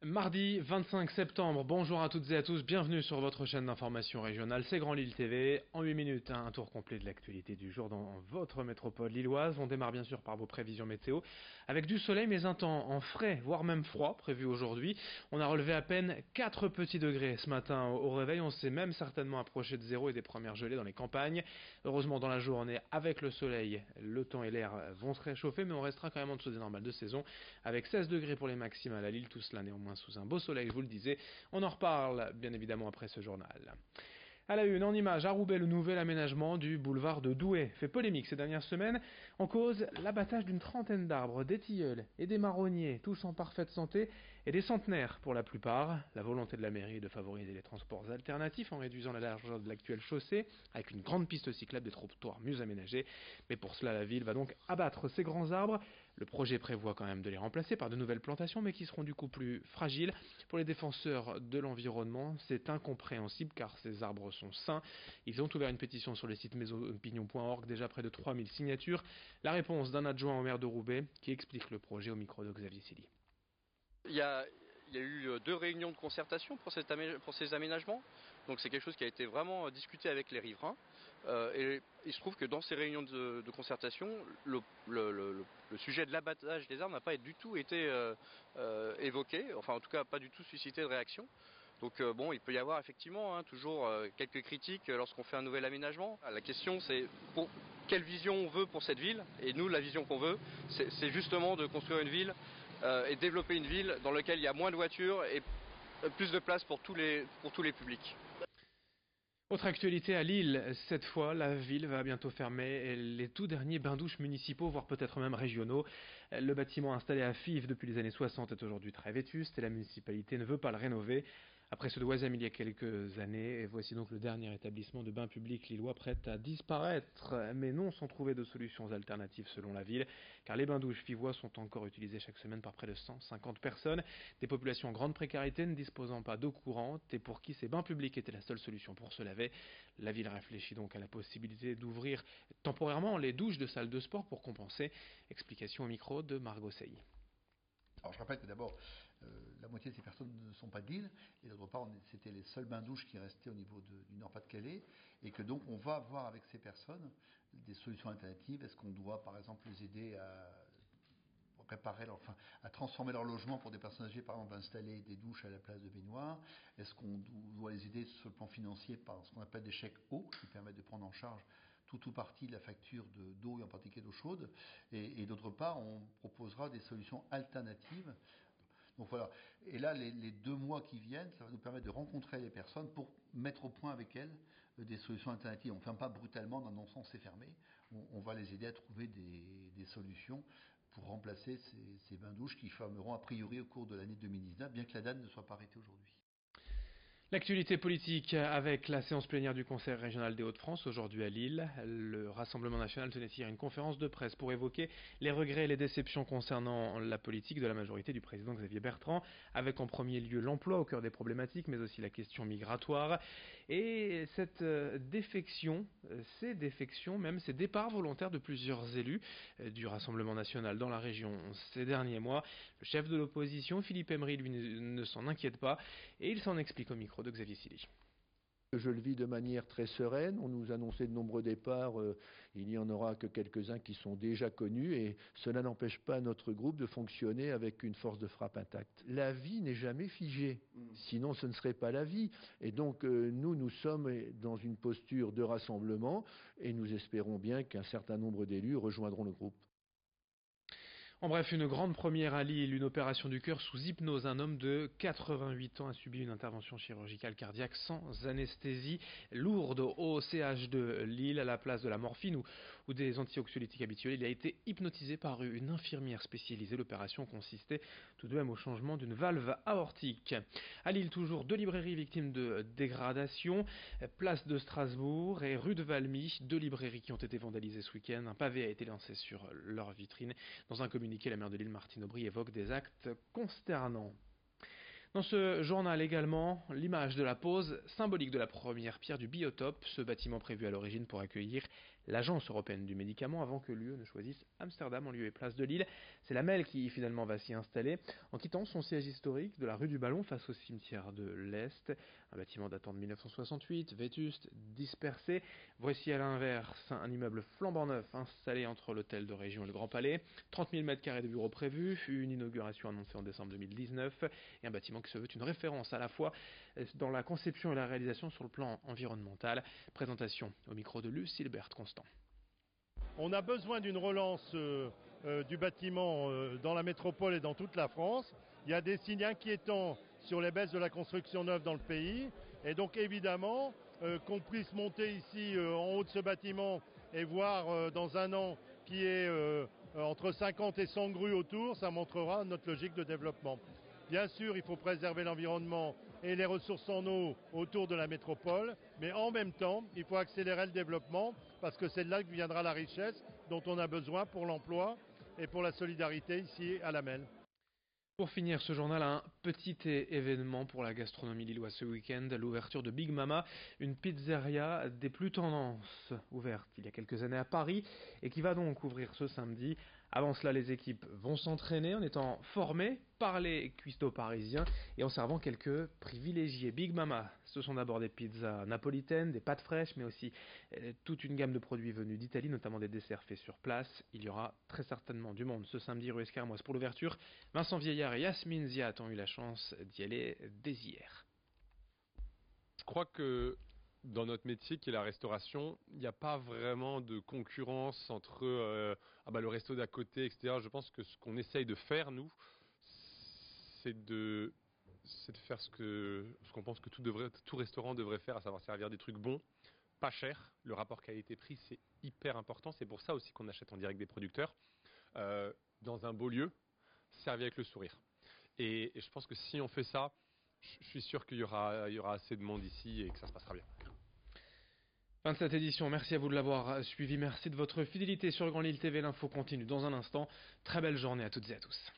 Mardi 25 septembre, bonjour à toutes et à tous, bienvenue sur votre chaîne d'information régionale, c'est Grand Lille TV. En 8 minutes, un tour complet de l'actualité du jour dans votre métropole lilloise. On démarre bien sûr par vos prévisions météo, avec du soleil mais un temps en frais, voire même froid, prévu aujourd'hui. On a relevé à peine 4 petits degrés ce matin au réveil, on s'est même certainement approché de zéro et des premières gelées dans les campagnes. Heureusement dans la journée, avec le soleil, le temps et l'air vont se réchauffer, mais on restera quand même en dessous des normales de saison, avec 16 degrés pour les maximales à Lille, tout cela néanmoins sous un beau soleil, je vous le disais. On en reparle bien évidemment après ce journal. À la une, en image, à Roubaix, le nouvel aménagement du boulevard de Douai fait polémique ces dernières semaines. En cause, l'abattage d'une trentaine d'arbres, des tilleuls et des marronniers, tous en parfaite santé, et des centenaires pour la plupart. La volonté de la mairie est de favoriser les transports alternatifs en réduisant la largeur de l'actuelle chaussée, avec une grande piste cyclable, des trottoirs mieux aménagés. Mais pour cela, la ville va donc abattre ces grands arbres. Le projet prévoit quand même de les remplacer par de nouvelles plantations, mais qui seront du coup plus fragiles. Pour les défenseurs de l'environnement, c'est incompréhensible car ces arbres sont sains. Ils ont ouvert une pétition sur le site maisonopinion.org, déjà près de 3000 signatures. La réponse d'un adjoint au maire de Roubaix qui explique le projet au micro de Xavier Silly. Il y a, il y a eu deux réunions de concertation pour ces aménagements. Donc c'est quelque chose qui a été vraiment discuté avec les riverains. Et il se trouve que dans ces réunions de concertation, le sujet de l'abattage des arbres n'a pas du tout été évoqué, enfin en tout cas pas du tout suscité de réaction. Donc bon, il peut y avoir effectivement toujours quelques critiques lorsqu'on fait un nouvel aménagement. La question c'est quelle vision on veut pour cette ville. Et nous, la vision qu'on veut, c'est justement de construire une ville et développer une ville dans laquelle il y a moins de voitures et plus de place pour tous les publics. Autre actualité à Lille, cette fois, la ville va bientôt fermer les tout derniers bains-douches municipaux, voire peut-être même régionaux. Le bâtiment installé à Fives depuis les années 60 est aujourd'hui très vétuste et la municipalité ne veut pas le rénover. Après ceux de Oisem il y a quelques années, et voici donc le dernier établissement de bains publics lillois prêt à disparaître, mais non sans trouver de solutions alternatives selon la ville, car les bains-douches fivois sont encore utilisés chaque semaine par près de 150 personnes, des populations en grande précarité ne disposant pas d'eau courante et pour qui ces bains publics étaient la seule solution pour se laver. La ville réfléchit donc à la possibilité d'ouvrir temporairement les douches de salles de sport pour compenser. Explication au micro de Margot Sey. Alors je rappelle que d'abord, la moitié de ces personnes ne sont pas de Lille, et d'autre part, c'était les seuls bains-douches qui restaient au niveau du Nord-Pas-de-Calais, et que donc on va voir avec ces personnes des solutions alternatives. Est-ce qu'on doit par exemple les aider à à transformer leur logement pour des personnes âgées, par exemple, installer des douches à la place de baignoires? Est-ce qu'on doit les aider sur le plan financier par ce qu'on appelle des chèques eau, qui permettent de prendre en charge tout ou partie de la facture d'eau et en particulier d'eau chaude? Et d'autre part, on proposera des solutions alternatives. Donc voilà. Et là, les 2 mois qui viennent, ça va nous permettre de rencontrer les personnes pour mettre au point avec elles des solutions alternatives. On ne ferme pas brutalement dans non sens c'est fermé. On va les aider à trouver des solutions pour remplacer ces bains-douches qui fermeront a priori au cours de l'année 2019, bien que la date ne soit pas arrêtée aujourd'hui. L'actualité politique avec la séance plénière du Conseil régional des Hauts-de-France aujourd'hui à Lille. Le Rassemblement national tenait hier une conférence de presse pour évoquer les regrets et les déceptions concernant la politique de la majorité du président Xavier Bertrand, avec en premier lieu l'emploi au cœur des problématiques, mais aussi la question migratoire. Et cette défection, ces défections, même ces départs volontaires de plusieurs élus du Rassemblement national dans la région ces derniers mois, le chef de l'opposition, Philippe Emery, lui ne s'en inquiète pas et il s'en explique au micro de Xavier Silly. Je le vis de manière très sereine. On nous annonçait de nombreux départs. Il n'y en aura que quelques-uns qui sont déjà connus et cela n'empêche pas notre groupe de fonctionner avec une force de frappe intacte. La vie n'est jamais figée, sinon ce ne serait pas la vie. Et donc nous sommes dans une posture de rassemblement et nous espérons bien qu'un certain nombre d'élus rejoindront le groupe. En bref, une grande première à Lille, une opération du cœur sous hypnose. Un homme de 88 ans a subi une intervention chirurgicale cardiaque sans anesthésie lourde au CH de Lille à la place de la morphine ou des antioxylytiques habituels. Il a été hypnotisé par une infirmière spécialisée. L'opération consistait tout de même au changement d'une valve aortique. À Lille, toujours 2 librairies victimes de dégradation, place de Strasbourg et rue de Valmy, 2 librairies qui ont été vandalisées ce week-end. Un pavé a été lancé sur leur vitrine. Dans un communiqué, la maire de Lille, Martine Aubry, évoque des actes consternants. Dans ce journal également, l'image de la pose symbolique de la première pierre du biotope, ce bâtiment prévu à l'origine pour accueillir l'Agence européenne du médicament, avant que l'UE ne choisisse Amsterdam en lieu et place de Lille. C'est la MEL qui finalement va s'y installer, en quittant son siège historique de la rue du Ballon face au cimetière de l'Est. Un bâtiment datant de 1968, vétuste, dispersé. Voici à l'inverse un immeuble flambant neuf installé entre l'hôtel de région et le Grand Palais. 30 000 m² de bureaux prévus, une inauguration annoncée en décembre 2019 et un bâtiment qui se veut une référence à la fois dans la conception et la réalisation sur le plan environnemental. Présentation au micro de Lucile Constant. On a besoin d'une relance du bâtiment dans la métropole et dans toute la France. Il y a des signes inquiétants sur les baisses de la construction neuve dans le pays. Et donc évidemment, qu'on puisse monter ici en haut de ce bâtiment et voir dans un an qui est entre 50 et 100 grues autour, ça montrera notre logique de développement. Bien sûr, il faut préserver l'environnement et les ressources en eau autour de la métropole, mais en même temps, il faut accélérer le développement parce que c'est de là que viendra la richesse dont on a besoin pour l'emploi et pour la solidarité ici à la MEL. Pour finir ce journal, un petit événement pour la gastronomie lilloise ce week-end, l'ouverture de Big Mama, une pizzeria des plus tendances, ouverte il y a quelques années à Paris et qui va donc ouvrir ce samedi. Avant cela, les équipes vont s'entraîner en étant formées par les cuistots parisiens et en servant quelques privilégiés. Big Mama, ce sont d'abord des pizzas napolitaines, des pâtes fraîches, mais aussi toute une gamme de produits venus d'Italie, notamment des desserts faits sur place. Il y aura très certainement du monde ce samedi rue Escarmoise pour l'ouverture. Vincent Vieillard et Yasmine Ziat ont eu la chance d'y aller dès hier. Je crois que dans notre métier qui est la restauration, il n'y a pas vraiment de concurrence entre le resto d'à côté, etc. Je pense que ce qu'on essaye de faire, nous, c'est de faire ce qu'on pense que tout restaurant devrait faire, à savoir servir des trucs bons, pas chers. Le rapport qualité-prix, c'est hyper important. C'est pour ça aussi qu'on achète en direct des producteurs, dans un beau lieu, servi avec le sourire. Et je pense que si on fait ça, je suis sûr qu'il y aura assez de monde ici et que ça se passera bien. Fin de cette édition, merci à vous de l'avoir suivi, merci de votre fidélité sur Grand Lille TV, l'info continue dans un instant. Très belle journée à toutes et à tous.